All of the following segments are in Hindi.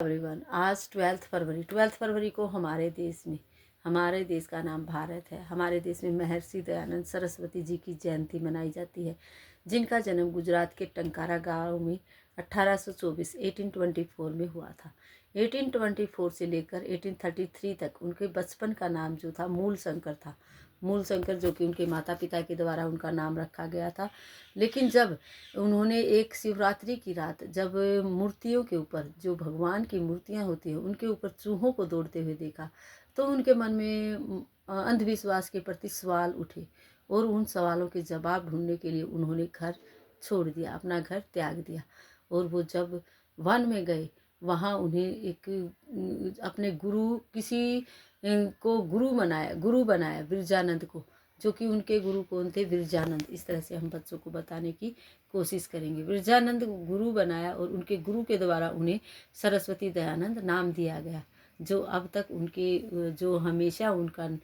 एवरीवन, आज 12 फरवरी को हमारे देश का नाम भारत है। हमारे देश में महर्षि दयानंद सरस्वती जी की जयंती मनाई जाती है, जिनका जन्म गुजरात के टंकारा गांव में 1824 में हुआ था। 1824 से लेकर 1833 तक उनके बचपन का नाम जो था मूल शंकर था। मूल शंकर जो कि उनके माता पिता के द्वारा उनका नाम रखा गया था। लेकिन जब उन्होंने एक शिवरात्रि की रात जब मूर्तियों के ऊपर, जो भगवान की मूर्तियां होती हैं, उनके ऊपर चूहों को दौड़ते हुए देखा, तो उनके मन में अंधविश्वास के प्रति सवाल उठे और उन सवालों के जवाब ढूंढने के लिए उन्होंने घर छोड़ दिया, अपना घर त्याग दिया। और वो जब वन में गए, वहाँ उन्हें एक अपने गुरु बनाया विरजानंद को, जो कि उनके गुरु कौन थे? विरजानंद। इस तरह से हम बच्चों को बताने की कोशिश करेंगे। विरजानंद को गुरु बनाया और उनके गुरु के द्वारा उन्हें सरस्वती दयानंद नाम दिया गया, जो अब तक जो हमेशा उनका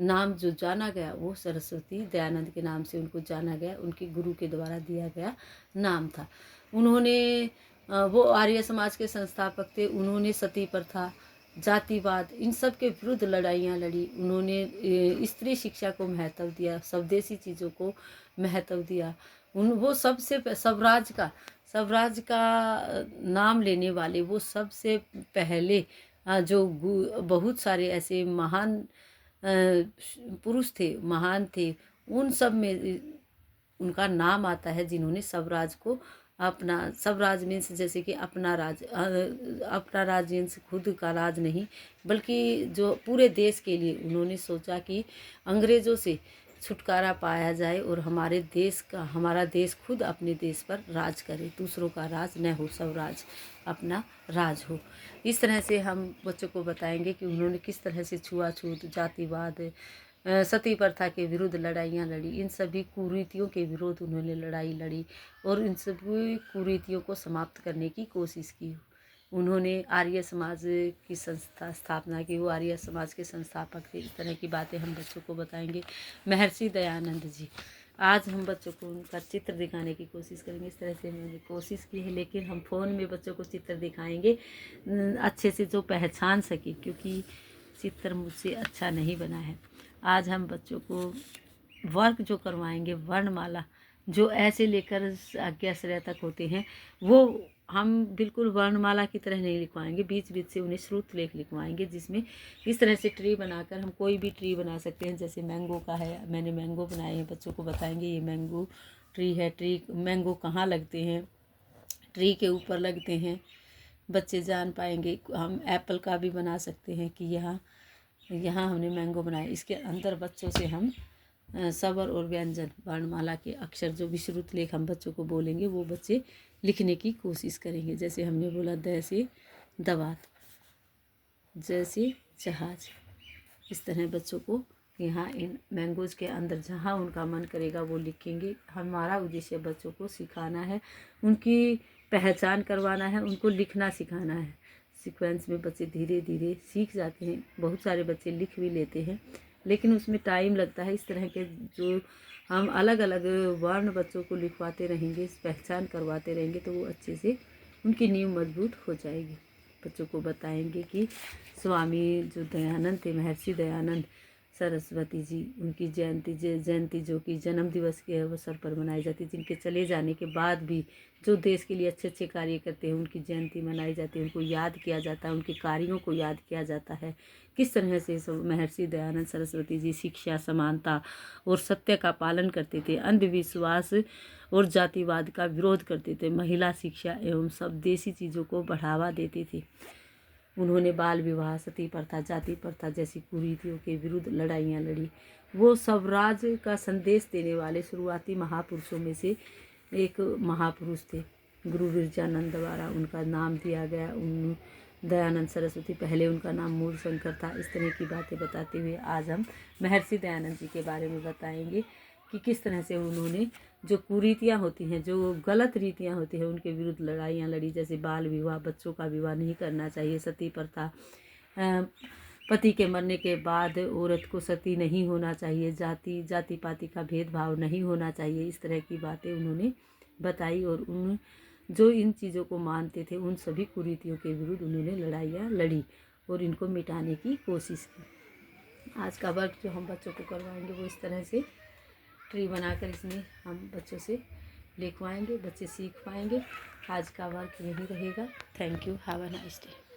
नाम जो जाना गया वो सरस्वती दयानंद के नाम से उनको जाना गया, उनके गुरु के द्वारा दिया गया नाम था। उन्होंने वो आर्य समाज के संस्थापक थे। उन्होंने सती प्रथा, जातिवाद, इन सब के विरुद्ध लड़ाइयाँ लड़ी। उन्होंने स्त्री शिक्षा को महत्व दिया, स्वदेशी चीज़ों को महत्व दिया। वो स्वराज का नाम लेने वाले वो सबसे पहले जो बहुत सारे ऐसे महान पुरुष थे, महान थे, उन सब में उनका नाम आता है, जिन्होंने स्वराज को अपना, स्वराज मीन्स जैसे कि अपना राज मीन्स खुद का राज नहीं, बल्कि जो पूरे देश के लिए उन्होंने सोचा कि अंग्रेज़ों से छुटकारा पाया जाए और हमारा देश खुद अपने देश पर राज करे, दूसरों का राज न हो, स्वराज अपना राज हो। इस तरह से हम बच्चों को बताएंगे कि उन्होंने किस तरह से छुआछूत, जातिवाद, सती प्रथा के विरुद्ध लड़ाइयाँ लड़ी। इन सभी कुरीतियों के विरुद्ध उन्होंने लड़ाई लड़ी और इन सभी कुरीतियों को समाप्त करने की कोशिश की। उन्होंने आर्य समाज की स्थापना की। वो आर्य समाज के संस्थापक थे। इस तरह की बातें हम बच्चों को बताएंगे। महर्षि दयानंद जी, आज हम बच्चों को उनका चित्र दिखाने की कोशिश करेंगे। इस तरह से मैंने कोशिश की है, लेकिन हम फ़ोन में बच्चों को चित्र दिखाएंगे अच्छे से, जो पहचान सके, क्योंकि चित्र मुझसे अच्छा नहीं बना है। आज हम बच्चों को वर्क जो करवाएंगे, वर्णमाला, जो ऐसे लेकर आज्ञाश्रय तक होते हैं, वो हम बिल्कुल वर्णमाला की तरह नहीं लिखवाएंगे। बीच बीच से उन्हें श्रुत लेख लिखवाएंगे, जिसमें इस तरह से ट्री बनाकर, हम कोई भी ट्री बना सकते हैं। जैसे मैंगो का है, मैंने मैंगो बनाए हैं, बच्चों को बताएंगे ये मैंगो ट्री है। मैंगो कहाँ लगते हैं? ट्री के ऊपर लगते हैं, बच्चे जान पाएंगे। हम एप्पल का भी बना सकते हैं कि यहाँ हमने मैंगो बनाया। इसके अंदर बच्चों से हम स्वर और व्यंजन, वर्णमाला के अक्षर, जो विश्रुत लेख हम बच्चों को बोलेंगे, वो बच्चे लिखने की कोशिश करेंगे। जैसे हमने बोला द से दवात, जैसे जहाज। इस तरह बच्चों को यहाँ इन मैंगोज के अंदर जहाँ उनका मन करेगा वो लिखेंगे। हमारा उद्देश्य बच्चों को सिखाना है, उनकी पहचान करवाना है, उनको लिखना सिखाना है। सीक्वेंस में बच्चे धीरे धीरे सीख जाते हैं। बहुत सारे बच्चे लिख भी लेते हैं, लेकिन उसमें टाइम लगता है। इस तरह के जो हम अलग अलग वर्ण बच्चों को लिखवाते रहेंगे, पहचान करवाते रहेंगे, तो वो अच्छे से उनकी नींव मजबूत हो जाएगी। बच्चों को बताएंगे कि स्वामी जो दयानंद थे, महर्षि दयानंद सरस्वती जी, उनकी जयंती जो कि जन्म दिवस के अवसर पर मनाई जाती है। जिनके चले जाने के बाद भी जो देश के लिए अच्छे अच्छे कार्य करते हैं, उनकी जयंती मनाई जाती है, उनको याद किया जाता है, उनके कार्यों को याद किया जाता है। किस तरह से महर्षि दयानंद सरस्वती जी शिक्षा, समानता और सत्य का पालन करते थे, अंधविश्वास और जातिवाद का विरोध करते थे, महिला शिक्षा एवं सब देसी चीज़ों को बढ़ावा देते थे। उन्होंने बाल विवाह, सती प्रथा, जाति प्रथा जैसी कुरीतियों के विरुद्ध लड़ाइयाँ लड़ी। वो स्वराज का संदेश देने वाले शुरुआती महापुरुषों में से एक महापुरुष थे। गुरु विरजानंद द्वारा उनका नाम दिया गया दयानंद सरस्वती। पहले उनका नाम मूल शंकर था। इस तरह की बातें बताते हुए आज हम महर्षि दयानंद जी के बारे में बताएंगे कि किस तरह से उन्होंने जो कुरीतियाँ होती हैं, जो गलत रीतियाँ होती हैं, उनके विरुद्ध लड़ाइयाँ लड़ी। जैसे बाल विवाह, बच्चों का विवाह नहीं करना चाहिए, सती प्रथा, पति के मरने के बाद औरत को सती नहीं होना चाहिए, जाति पाति का भेदभाव नहीं होना चाहिए। इस तरह की बातें उन्होंने बताई और जो इन चीज़ों को मानते थे उन सभी कुरीतियों के विरुद्ध उन्होंने लड़ाइयाँ लड़ी और इनको मिटाने की कोशिश की। आज का वर्क जो हम बच्चों को करवाएंगे वो इस तरह से ट्री बनाकर इसमें हम बच्चों से लिखवाएंगे, बच्चे सीख पाएंगे। आज का वर्क यही रहेगा। Thank you, have a nice day.